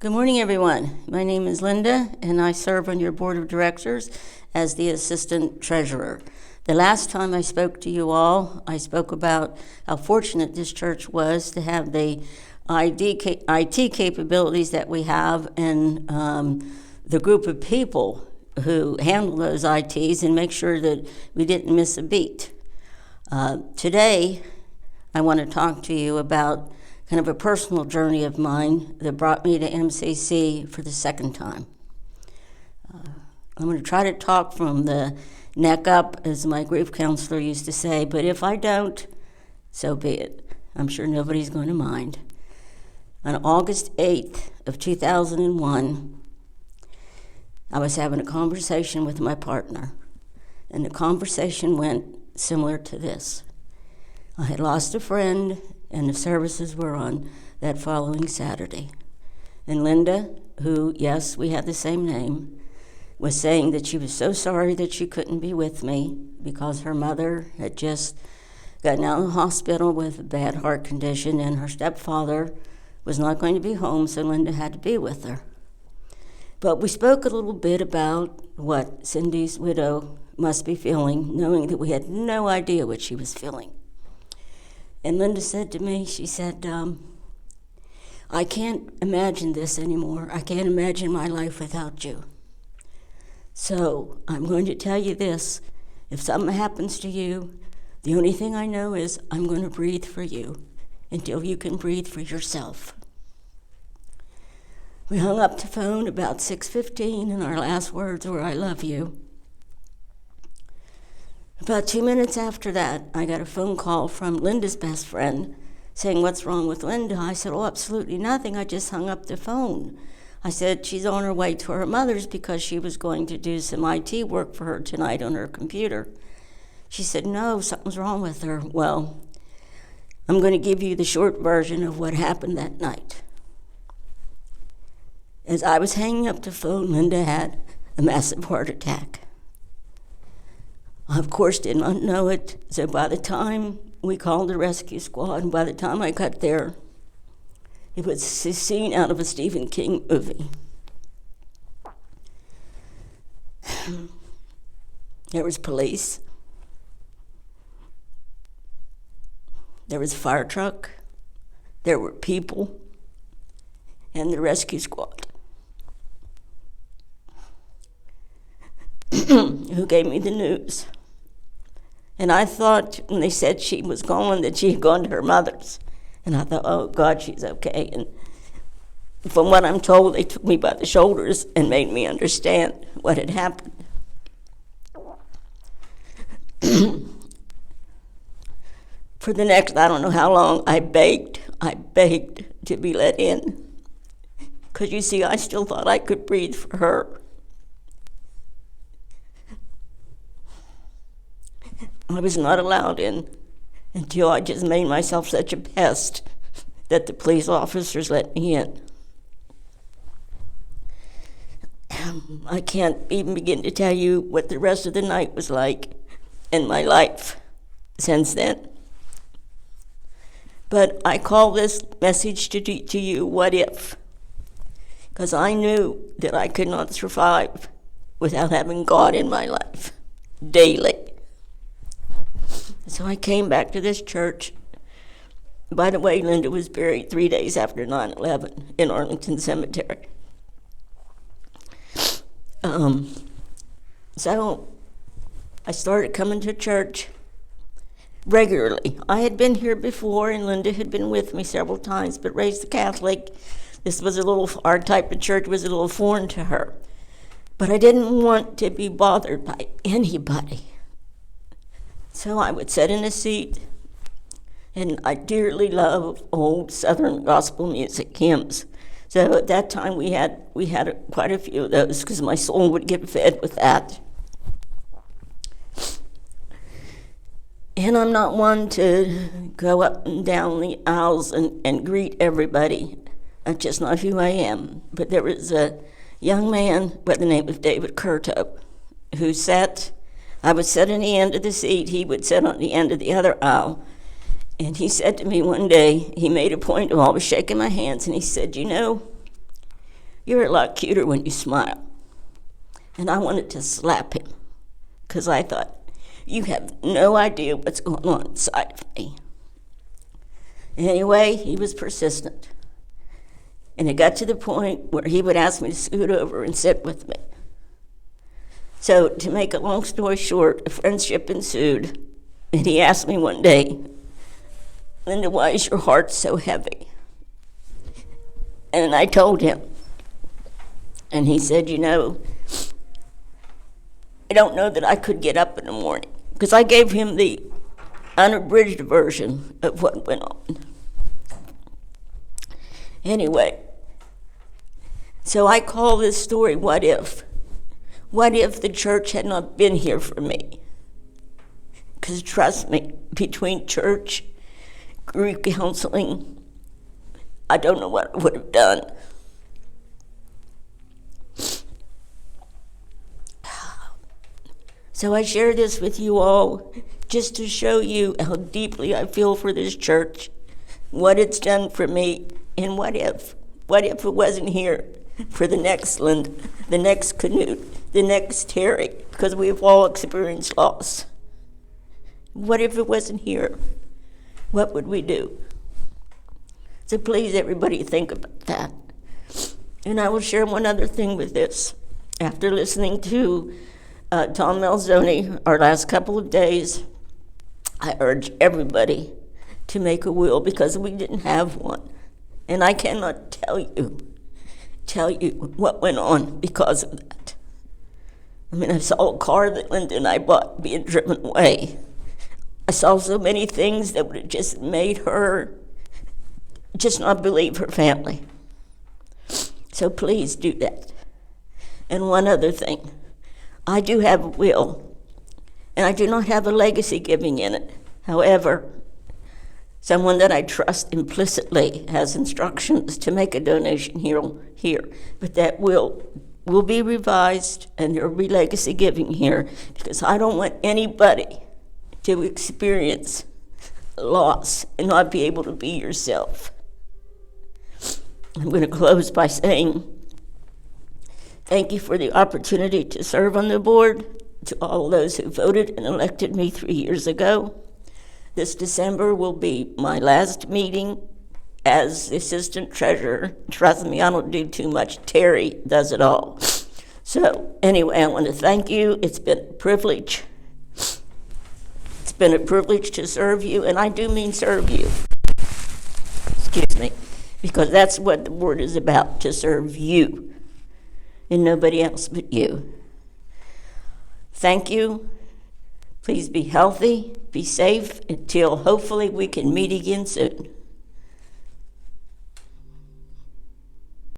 Good morning, everyone. My name is Linda, and I serve on your board of directors as the assistant treasurer. The last time I spoke to you all, I spoke about how fortunate this church was to have the IT capabilities that we have and the group of people who handle those ITs and make sure that we didn't miss a beat. Today, I want to talk to you about kind of a personal journey of mine that brought me to MCC for the second time. I'm going to try to talk from the neck up, as my grief counselor used to say, but if I don't, so be it. I'm sure nobody's going to mind. On August 8th of 2001, I was having a conversation with my partner, and the conversation went similar to this. I had lost a friend, and the services were on that following Saturday. And Linda, who, yes, we had the same name, was saying that she was so sorry that she couldn't be with me because her mother had just gotten out of the hospital with a bad heart condition, and her stepfather was not going to be home, so Linda had to be with her. But we spoke a little bit about what Cindy's widow must be feeling, knowing that we had no idea what she was feeling. And Linda said to me, she said, I can't imagine this anymore. I can't imagine my life without you. So I'm going to tell you this. If something happens to you, the only thing I know is I'm going to breathe for you until you can breathe for yourself. We hung up the phone about 6:15, and our last words were, I love you. About 2 minutes after that, I got a phone call from Linda's best friend saying, what's wrong with Linda? I said, oh, absolutely nothing. I just hung up the phone. I said, she's on her way to her mother's because she was going to do some IT work for her tonight on her computer. She said, no, something's wrong with her. Well, I'm going to give you the short version of what happened that night. As I was hanging up the phone, Linda had a massive heart attack. I, of course, did not know it, so by the time we called the rescue squad, and by the time I got there, it was a scene out of a Stephen King movie. There was police. There was a fire truck. There were people. And the rescue squad. Who gave me the news. And I thought when they said she was gone that she had gone to her mother's. And I thought, oh, God, she's okay. And from what I'm told, they took me by the shoulders and made me understand what had happened. For the next, I don't know how long, I begged to be let in. Because, you see, I still thought I could breathe for her. I was not allowed in until I just made myself such a pest that the police officers let me in. I can't even begin to tell you what the rest of the night was like in my life since then. But I call this message to you, what if? Because I knew that I could not survive without having God in my life daily. So I came back to this church. By the way, Linda was buried 3 days after 9/11 in Arlington Cemetery. So I started coming to church regularly. I had been here before, and Linda had been with me several times, but raised a Catholic, our type of church was a little foreign to her. But I didn't want to be bothered by anybody. So I would sit in a seat, and I dearly love old Southern gospel music hymns. So at that time we had quite a few of those because my soul would get fed with that. And I'm not one to go up and down the aisles and greet everybody. That's just not who I am. But there was a young man by the name of David Curto who I would sit on the end of the seat, he would sit on the end of the other aisle. And he said to me one day, he made a point of always shaking my hands, and he said, you know, You're a lot cuter when you smile. And I wanted to slap him because I thought, you have no idea what's going on inside of me. Anyway, he was persistent. And it got to the point where he would ask me to scoot over and sit with me. So to make a long story short, a friendship ensued. And he asked me one day, Linda, why is your heart so heavy? And I told him. And he said, I don't know that I could get up in the morning. Because I gave him the unabridged version of what went on. Anyway, so I call this story, What If? What if the church had not been here for me? Because trust me, between church, grief counseling, I don't know what I would have done. So I share this with you all just to show you how deeply I feel for this church, what it's done for me, and what if? What if it wasn't here for the next Linda, the next Canute, the next Terry, because we've all experienced loss. What if it wasn't here? What would we do? So please, everybody, think about that. And I will share one other thing with this. After listening to Tom Malzoni our last couple of days, I urge everybody to make a will because we didn't have one. And I cannot tell you what went on because of that. I mean, I saw a car that Linda and I bought being driven away. I saw so many things that would have just made her just not believe her family. So please do that. And one other thing. I do have a will, and I do not have a legacy giving in it. However, someone that I trust implicitly has instructions to make a donation here. But that will be revised, and there will be legacy giving here, because I don't want anybody to experience loss and not be able to be yourself. I'm going to close by saying thank you for the opportunity to serve on the board, to all those who voted and elected me 3 years ago. This December will be my last meeting as the assistant treasurer. Trust me, I don't do too much. Terry does it all. So anyway, I want to thank you. It's been a privilege. It's been a privilege to serve you, and I do mean serve you. Excuse me, because that's what the board is about, to serve you and nobody else but you. Thank you. Please be healthy, be safe, until hopefully we can meet again soon.